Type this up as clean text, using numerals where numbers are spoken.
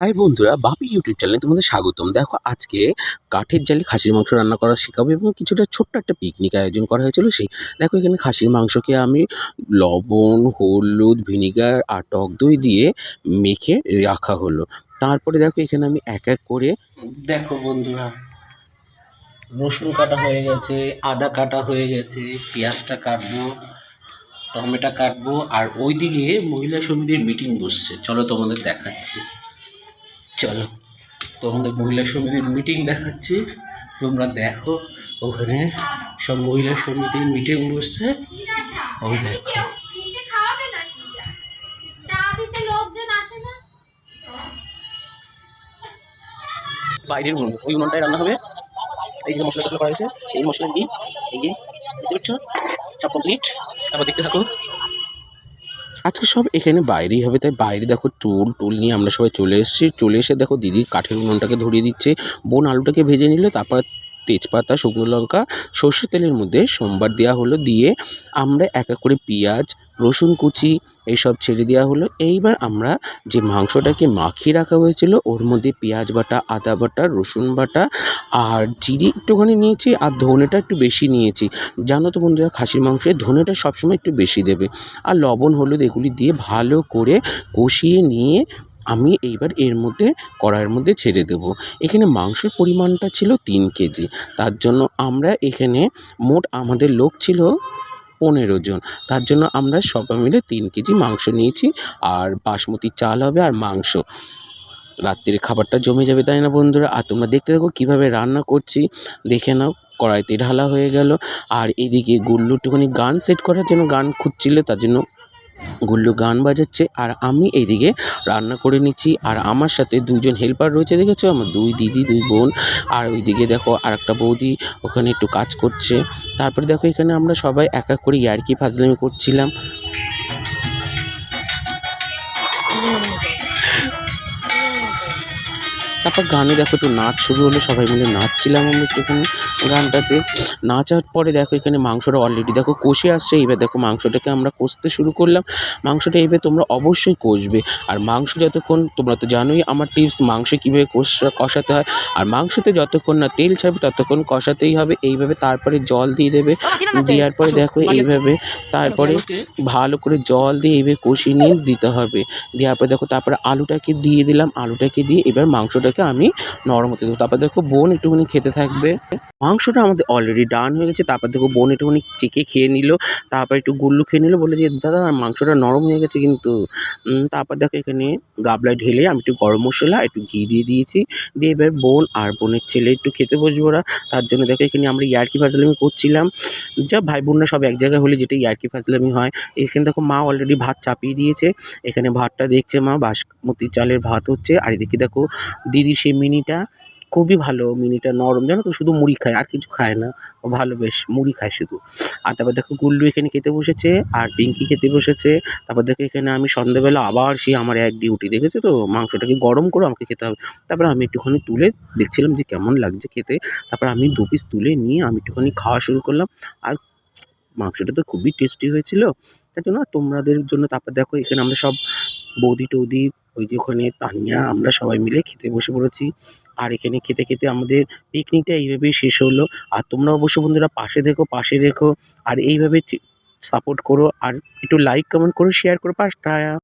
High বন্ধুরা, বাপি YouTube চ্যানেলে তোমাদের স্বাগতম। দেখো, আজকে কাঠের জালে খাসির মাংস রান্না করা শেখাবো এবং কিছুটা ছোট্ট একটা পিকনিক আয়োজন করা হয়েছিল। দেখো, এখানে খাসির মাংসকে আমি লবণ, হলুদ, ভিনিগার আর টক দই দিয়ে মেখে রাখা হলো। তারপরে দেখো, এখানে আমি এক এক করে দেখো বন্ধুরা, রসুন কাটা হয়ে গেছে, আদা কাটা হয়ে গেছে, পেঁয়াজটা কাটবো, টমেটো কাটবো, আর ওইদিকে মহিলা সমিতির মিটিং বসছে। চলো তোমাদের দেখাচ্ছি। চলো তোমাদের মহিলা সমিতির মিটিং দেখাচ্ছি, তোমরা দেখো। ওখানে সব মহিলা সমিতির মিটিং বসছে। ওই দেখো, বাইরের উনুন, ওই উনুনটায় রান্না হবে। এই যে মশলা টসলা করা হয়েছে, এই মশলা কি এই যে দেখতে পাচ্ছ, সব কমপ্লিট। তারপর দেখতে থাকো। আজকে সব এখানে বাইরেই হবে, তাই বাইরে দেখো টুল নিয়ে আমরা সবাই চলে এসেছি। চলে এসে দেখো দিদি কাঠের উনুনটাকে ধরিয়ে দিচ্ছে। বোন আলুটাকে ভেজে নিল, তারপর তেজপাতা, শুকনো লঙ্কা, সর্ষের তেলের মধ্যে সোমবার দেওয়া হলো। দিয়ে আমরা এক এক করে পেঁয়াজ, রসুন কুচি এইসব ছেড়ে দেওয়া হলো। এইবার আমরা যে মাংসটাকে মাখিয়ে রাখা হয়েছিল ওর মধ্যে পেঁয়াজ বাটা, আদা বাটা, রসুন বাটা আর জিরে একটুখানি নিয়েছি, আর ধনেটা একটু বেশি নিয়েছি। জানো তো বন্ধুরা, খাসির মাংসে ধনেটা সবসময় একটু বেশি দেবে। আর লবণ, হলুদ এগুলি দিয়ে ভালো করে কষিয়ে নিয়ে আমি এইবার এর মধ্যে কড়াইয়ের মধ্যে ছেড়ে দেবো। এখানে মাংসের পরিমাণটা ছিল 3 কেজি। তার জন্য আমরা এখানে মোট আমাদের লোক ছিল 15 জন। তার জন্য আমরা সবাই মিলে 3 কেজি মাংস নিয়েছি। আর বাসমতি চাল হবে আর মাংস। রাত্রির খাবারটা জমে যাবে, তাই না বন্ধুরা? আর তোমরা দেখতে থাকো কীভাবে রান্না করছি, দেখে নাও। কড়াইতে ঢালা হয়ে গেল। আর এদিকে গুল্লু একটুখানি গান সেট করার জন্য গান খুঁজছিল, তার জন্য গুল্লু গান বাজাচ্ছে। আর আমি এইদিকে রান্না করে নিচ্ছি। আর আমার সাথে 2 জন হেল্পার রয়েছে, দেখেছো? আমার 2 দিদি, 2 বোন। আর ওইদিকে দেখো আরেকটা বৌদি ওখানে একটু কাজ করছে। তারপরে দেখো এখানে আমরা সবাই এক এক করে ইয়ার্কি ফাজলামি করছিলাম। তারপর গানে দেখো একটু নাচ শুরু হলো, সবাই মিলে নাচছিলাম আমরা একটুখানি গানটাতে। নাচার পরে দেখো এখানে মাংসটা অলরেডি দেখো কষে আসছে। এবার দেখো মাংসটাকে আমরা কষতে শুরু করলাম। মাংসটা এবার তোমরা অবশ্যই কষবে। আর মাংস যতক্ষণ, তোমরা তো জানোই আমার টিপস, মাংস কীভাবে কষাতে হয়। আর মাংসতে যতক্ষণ না তেল ছাড়বে ততক্ষণ কষাতেই হবে এইভাবে। তারপরে জল দিয়ে দেবে। দেওয়ার পরে দেখো এইভাবে তারপরে ভালো করে জল দিয়ে এইভাবে কষিয়ে নিয়ে দিতে হবে। দেওয়ার পরে দেখো তারপরে আলুটাকে দিয়ে দিলাম। আলুটাকে দিয়ে এবার মাংসটাকে আমি নরম হতে দেবো। তারপর দেখো বোন একটুখানি খেতে থাকবে। মাংসটা আমাদের অলরেডি ডান হয়ে গেছে। তারপর দেখো বোন একটুখানি চেখে খেয়ে নিল। তারপর একটু গুল্লু খেয়ে নিল, বলে যে দাদা মাংসটা নরম হয়ে গেছে কিন্তু। তারপর দেখো এখানে গাবলায় ঢেলে আমি একটু গরম মশলা, একটু ঘি দিয়ে দিয়েছি। দিয়ে এবার বোন আর বোনের ছেলে একটু খেতে বসবো ওরা। তার জন্য দেখো এখানে আমরা ইয়ার্কি ফাজলামি করছিলাম। যা ভাই বোনরা সব এক জায়গায় হলে যেটা ইয়ার্কি ফাজলামি হয়। এখানে দেখো মা অলরেডি ভাত চাপিয়ে দিয়েছে। এখানে ভাতটা দেখছে মা, বাসমতি চালের ভাত হচ্ছে। আর এদিকে দেখো দিদি সেই মিনিটা খুবই ভালো, মিনিটা নরম, জানো তো, শুধু মুড়ি খায় আর কিছু খায় না। ও ভালো, বেশ মুড়ি খায় শুধু। আর তারপর দেখো গুল্লু এখানে খেতে বসেছে আর পিঙ্কি খেতে বসেছে। তারপর দেখো এখানে আমি সন্ধ্যাবেলা আবার সেই আমার এক ডিউটি, দেখেছো তো, মাংসটাকে গরম করে আমাকে খেতে হবে। তারপর আমি একটুখানি তুলে দেখছিলাম যে কেমন লাগছে খেতে। তারপর আমি 2 পিস তুলে নিয়ে আমি একটুখানি খাওয়া শুরু করলাম। আর মাংসটা তো খুবই টেস্টি হয়েছিল। তার জন্য তোমাদের জন্য তারপর দেখো এখানে আমরা সব বৌদি-টৌদি, ওই যে ওখানে তানিয়া, আমরা সবাই মিলে খেতে বসে পড়েছি। আর এখানে খেতে, খেতে আমাদের পিকনিকটা এইভাবেই শেষ হলো। আর তোমরা অবশ্য বন্ধুরা পাশে রেখো। আর এইভাবে সাপোর্ট করো। আর একটু লাইক, কমেন্ট করো, শেয়ার করো। টাটা।